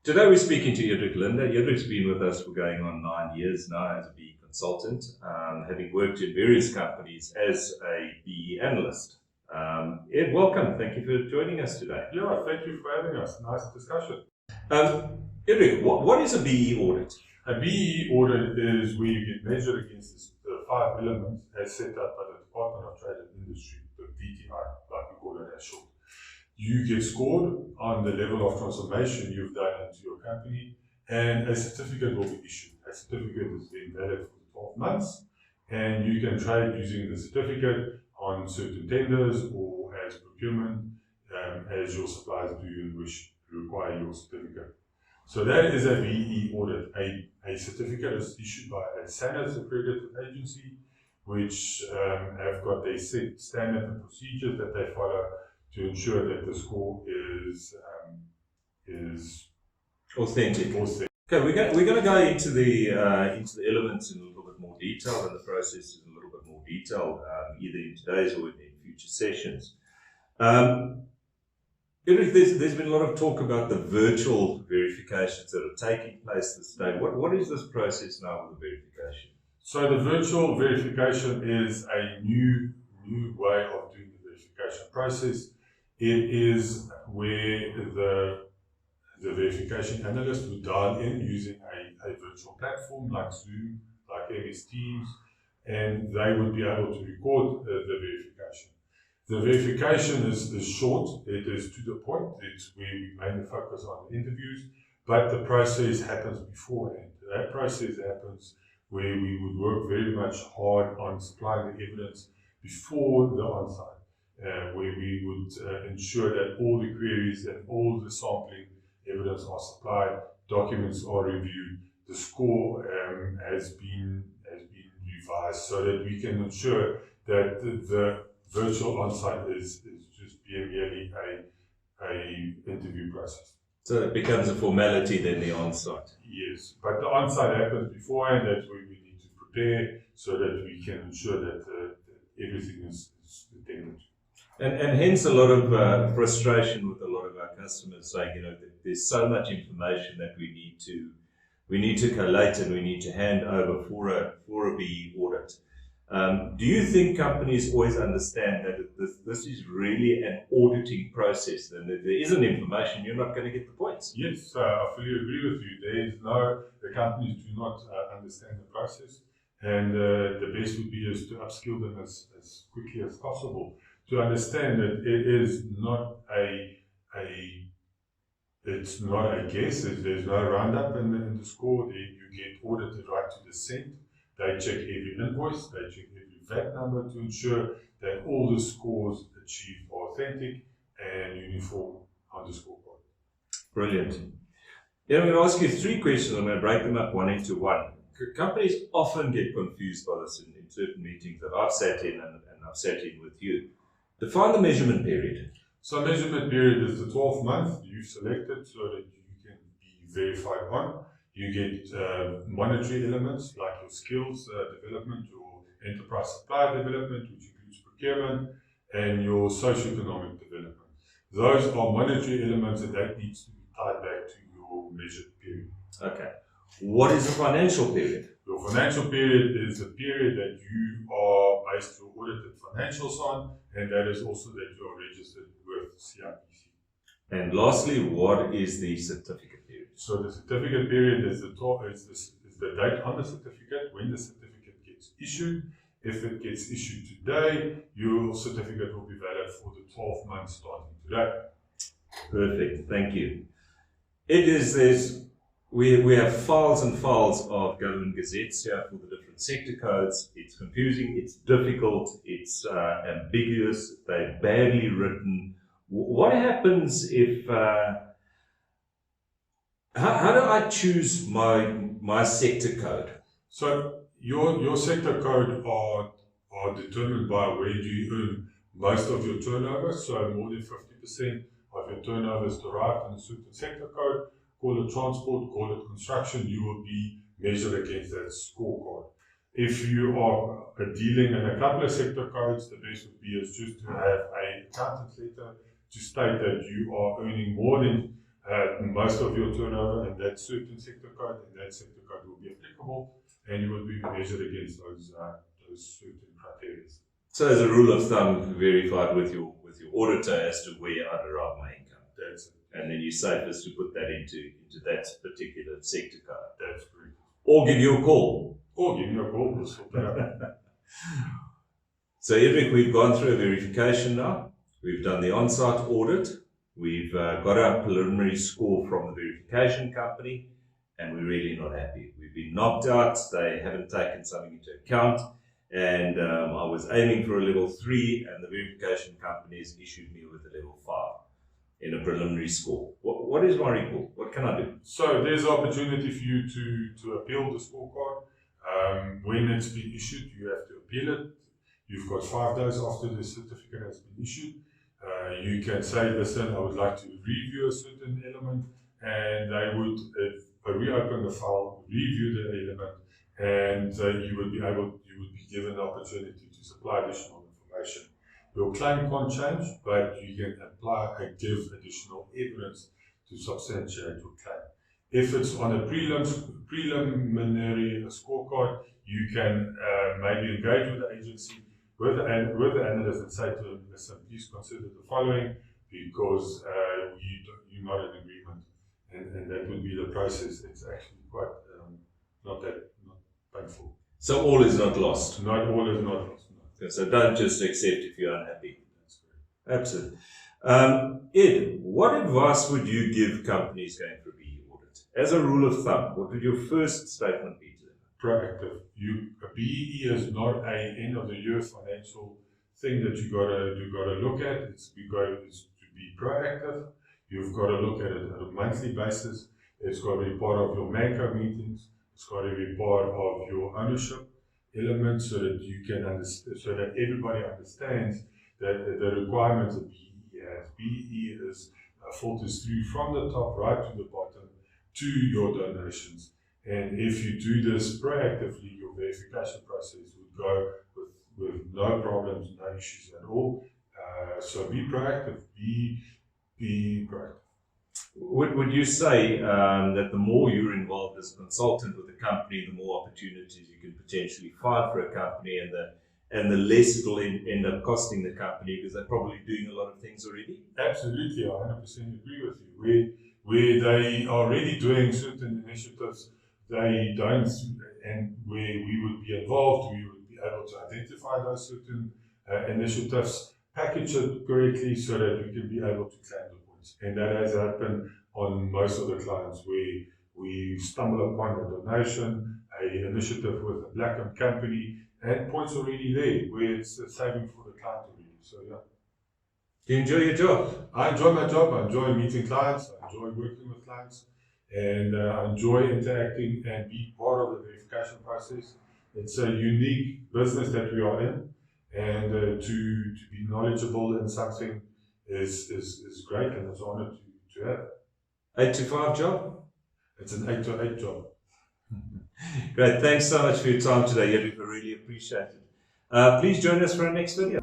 Today we're speaking to Edric Linder. Edric's been with us for going on 9 years now as a BE consultant, having worked in various companies as a BE analyst. Ed, welcome. Thank you for joining us today. Yeah, thank you for having us. Nice discussion. Edric, what is a BE audit? A BE audit is where you get measured against the 5 elements as set up by the Department of Trade and Industry, the DTI, like we call it as short. You get scored on the level of transformation you've done into your company, and a certificate will be issued. A certificate is then valid for 12 months, and you can trade using the certificate on certain tenders or as procurement, as your suppliers do and wish to require your certificate. So that is a BE audit. A certificate is issued by a standards accredited agency, which have got their set standard and procedures that they follow to ensure that the score is authentic. Okay, we're going to go into the elements in a little bit more detail and the process in a little bit more detail, either in today's or in future sessions. Edric, there's been a lot of talk about the virtual verifications that are taking place this day. What is this process now with the verification? So the virtual verification is a new way of doing the verification process. It is where the verification analyst would dial in using a virtual platform like Zoom, like MS Teams, and they would be able to record the verification. The verification is short, it is to the point, it's where we mainly focus on the interviews, but the process happens beforehand. That process happens where we would work very much hard on supplying the evidence before the on-site. Where we would ensure that all the queries and all the sampling evidence are supplied, documents are reviewed, the score has been revised so that we can ensure that the virtual on-site is just being merely a interview process. So it becomes a formality then, the on-site? Yes, but the on-site happens beforehand. That's where we need to prepare so that we can ensure that everything is attended to. And hence a lot of frustration with a lot of our customers saying, that there's so much information that we need to collate and we need to hand over for a BE audit. Do you think companies always understand that this is really an auditing process, and that there isn't information, you're not going to get the points? Yes, I fully agree with you. The companies do not understand the process, and the best would be is to upskill them as quickly as possible to understand that it is not it's not a guess. There's no roundup in the score. You get audited right to the cent. They check every invoice, they check every VAT number to ensure that all the scores achieved are authentic and uniform on the scorecard. Brilliant. Yeah, I'm going to ask you 3 questions. I'm going to break them up one into one. Companies often get confused by this in certain meetings that I've sat in and I've sat in with you. Define the measurement period. So measurement period is the 12th month you've selected so that you can be verified on. You get monetary elements like your skills development, your enterprise supply development, which includes procurement, and your socioeconomic development. Those are monetary elements and that needs to be tied back to your measured period. Okay. What is a financial period? Your financial period is a period that you are based your audited financials on, and that is also that you are registered with CIPC. And lastly, what is the certificate period? So the certificate period is the date on the certificate, when the certificate gets issued. If it gets issued today, your certificate will be valid for the 12 months starting today. Perfect, thank you. We have files and files of government gazettes here for the different sector codes. It's confusing, it's difficult, it's ambiguous, they're badly written. What happens if, how do I choose my sector code? So your sector code are determined by where do you earn most of your turnover. So more than 50% of your turnover is derived in a certain sector code. Call it transport, call it construction, you will be measured against that scorecard. If you are dealing in a couple of sector codes, the best would be is just to have an accountant's letter to state that you are earning more than most of your turnover, and that certain sector code, and that sector code will be applicable, and you will be measured against those certain criteria. So, as a rule of thumb, verified with your auditor as to where I derive my income. That's it. And then you're safest to put that into that particular sector code. That's correct. Or give you a call. We'll sort that out. So, Edric, we've gone through a verification now. We've done the on-site audit. We've got our preliminary score from the verification company, and we're really not happy. We've been knocked out. They haven't taken something into account. And I was aiming for a level 3, and the verification company has issued me with a level 5 in a preliminary score. What is my report? What can I do? So there's an opportunity for you to appeal the scorecard. When it's been issued, you have to appeal it. You've got 5 days after the certificate has been issued. You can say, listen, I would like to review a certain element, and they would reopen the file, review the element, and you would be given the opportunity to supply additional information. Your claim can't change, but you can give additional evidence to substantiate your claim. If it's on a preliminary scorecard, you can maybe engage with the agency, with the analyst, and say to them, listen, please consider the following, because you're not in agreement, and that would be the process. It's actually quite not painful. So all is not lost. Not all is not lost. No. So don't just accept if you're unhappy. That's correct. Absolutely. Ed, what advice would you give companies going for a BE audit? As a rule of thumb, what would your first statement be to them? Proactive. A BE is not an end of the year financial thing that you gotta look at. It's to be proactive. You've got to look at it on a monthly basis. It's got to be part of your MANCO meetings. It's got to be part of your ownership element, so that you can understand, so that everybody understands that the requirements that BE has. BE is filters through from the top right to the bottom to your donations. And if you do this proactively, your verification process would go with no problems, no issues at all. So be proactive. Be proactive. Would you say that the more you're involved as a consultant with a company, the more opportunities you can potentially find for a company, and the less it'll end up costing the company, because they're probably doing a lot of things already? Absolutely, I 100% agree with you. Where they are already doing certain initiatives, they don't, and where we would be involved, we would be able to identify those certain initiatives, package it correctly so that we can be able to claim the points. And that has happened on most of the clients, where we stumble upon a donation, an initiative with a black company, and points already there, where it's a saving for the client already. So yeah. Do you enjoy your job? I enjoy my job. I enjoy meeting clients. I enjoy working with clients, and I enjoy interacting and being part of the verification process. It's a unique business that we are in, and to be knowledgeable in something is great, and it's an honor to have. 8 to 5 job? It's an 8 to 8 job. Great. Thanks so much for your time today, Edric. I really appreciate it. Please join us for our next video.